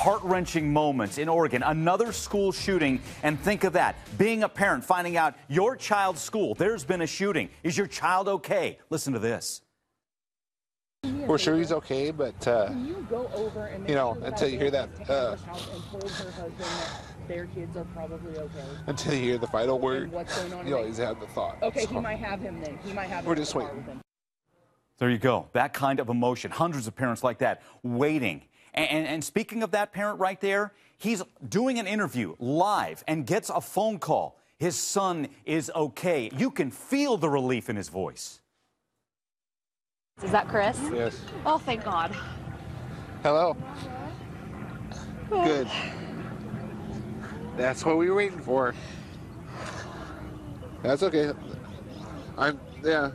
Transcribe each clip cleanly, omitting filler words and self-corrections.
heart-wrenching moments in Oregon, another school shooting, and think of that, being a parent, finding out your child's school, there's been a shooting. Is your child okay? Listen to this. We're sure he's okay, but, Can you go over and you know, until you hear that, and told her husband that their kids are probably okay. Until you hear the final word, what's going on you always have the thought. Okay, so. he might have him then. He might have him. We're just waiting. There you go. That kind of emotion. Hundreds of parents like that waiting. And speaking of that parent right there, he's doing an interview live and gets a phone call. His son is okay. You can feel the relief in his voice. Is that Chris? Yes. Oh, thank God. Hello. Good. That's what we were waiting for. That's okay. Yeah,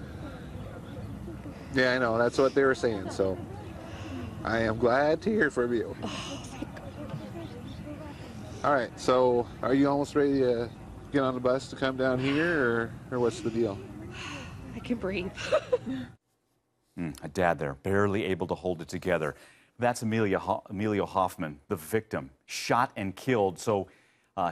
I know. That's what they were saying, so I am glad to hear from you. All right, so are you almost ready to get on the bus to come down here, or what's the deal? I can breathe. A dad there, barely able to hold it together. That's Emilio Hoffman, the victim, shot and killed. So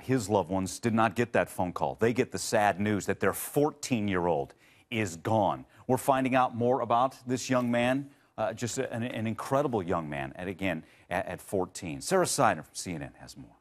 his loved ones did not get that phone call. They get the sad news that their 14-year-old is gone. We're finding out more about this young man, just an incredible young man, at 14. Sarah Seidner from CNN has more.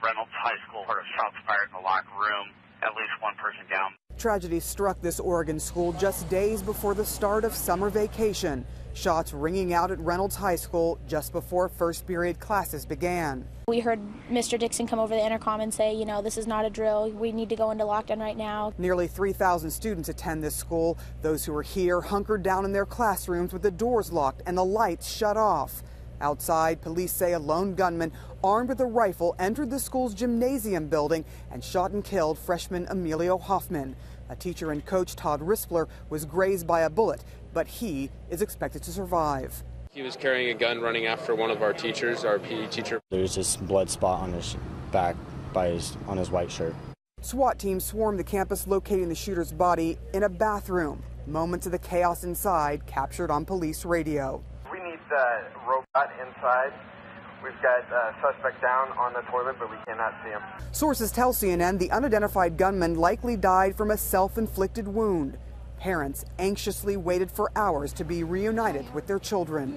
Reynolds High School heard of shots fired in the locker room. At least one person down. Tragedy struck this Oregon school just days before the start of summer vacation. Shots ringing out at Reynolds High School just before first period classes began. We heard Mr. Dixon come over the intercom and say, you know, this is not a drill. We need to go into lockdown right now. Nearly 3,000 students attend this school. Those who are here hunkered down in their classrooms with the doors locked and the lights shut off. Outside, police say a lone gunman armed with a rifle entered the school's gymnasium building and shot and killed freshman Emilio Hoffman. A teacher and coach, Todd Rispler, was grazed by a bullet, but he is expected to survive. He was carrying a gun running after one of our teachers, our PE teacher. There's this blood spot on his back on his white shirt. SWAT teams swarmed the campus, locating the shooter's body in a bathroom. Moments of the chaos inside captured on police radio. We need the robot inside. We've got a suspect down on the toilet, but we cannot see him. Sources tell CNN the unidentified gunman likely died from a self-inflicted wound. Parents anxiously waited for hours to be reunited with their children.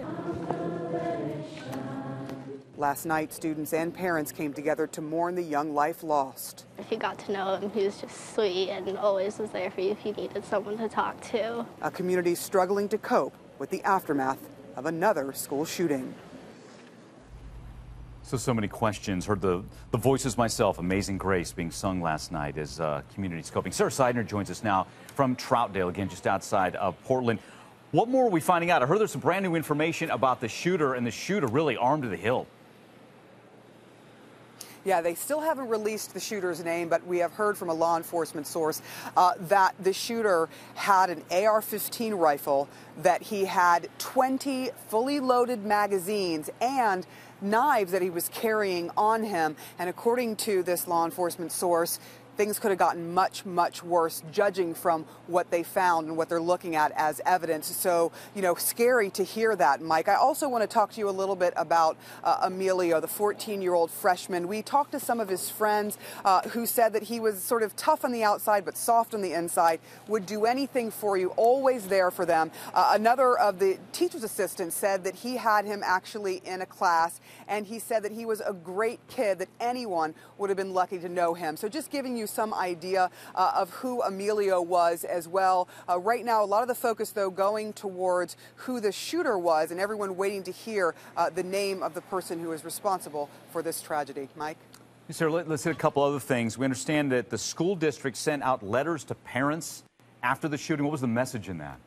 Last night, students and parents came together to mourn the young life lost. If you got to know him, he was just sweet and always was there for you if you needed someone to talk to. A community struggling to cope with the aftermath of another school shooting. So many questions. Heard the voices myself, Amazing Grace, being sung last night as community scoping. Sarah Seidner joins us now from Troutdale, again, just outside of Portland. What more are we finding out? I heard there's some brand new information about the shooter, and the shooter really armed to the hilt. Yeah, they still haven't released the shooter's name, but we have heard from a law enforcement source that the shooter had an AR-15 rifle, that he had 20 fully loaded magazines, and knives that he was carrying on him. And according to this law enforcement source, things could have gotten much, much worse, judging from what they found and what they're looking at as evidence. So, you know, scary to hear that, Mike. I also want to talk to you a little bit about Emilio, the 14-year-old freshman. We talked to some of his friends who said that he was sort of tough on the outside but soft on the inside, would do anything for you, always there for them. Another of the teacher's assistants said that he had him actually in a class, and he said that he was a great kid, that anyone would have been lucky to know him. So just giving you some idea of who Emilio was as well. Right now, a lot of the focus, though, going towards who the shooter was, and everyone waiting to hear the name of the person who is responsible for this tragedy. Mike? Sir, let's hit a couple other things. We understand that the school district sent out letters to parents after the shooting. What was the message in that?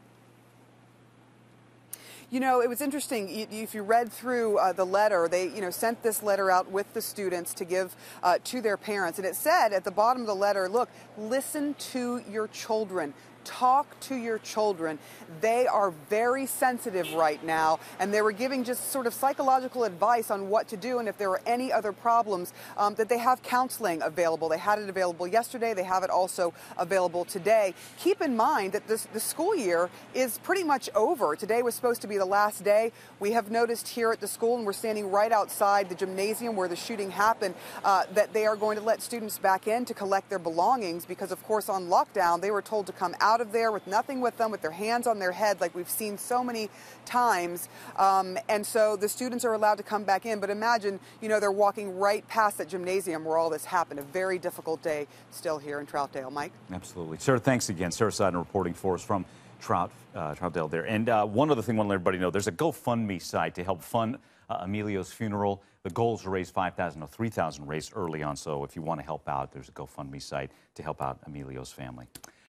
You know, it was interesting. If you read through the letter, they, sent this letter out with the students to give to their parents. And it said at the bottom of the letter, look, listen to your children. talk to your children. They are very sensitive right now, and they were giving just sort of psychological advice on what to do, and if there are any other problems, that they have counseling available. They had it available yesterday. They have it also available today. Keep in mind that the school year is pretty much over. Today was supposed to be the last day. We have noticed here at the school, and we're standing right outside the gymnasium where the shooting happened, that they are going to let students back in to collect their belongings because, of course, on lockdown, they were told to come out of there with nothing with them, with their hands on their head, like we've seen so many times. And so the students are allowed to come back in. But imagine, you know, they're walking right past that gymnasium where all this happened. A very difficult day still here in Troutdale. Mike? Absolutely. Sarah, thanks again. Sarah Seidel reporting for us from Troutdale there. And one other thing I want to let everybody know, there's a GoFundMe site to help fund Emilio's funeral. The goal is to raise $5,000 or $3,000 raised early on. So if you want to help out, there's a GoFundMe site to help out Emilio's family.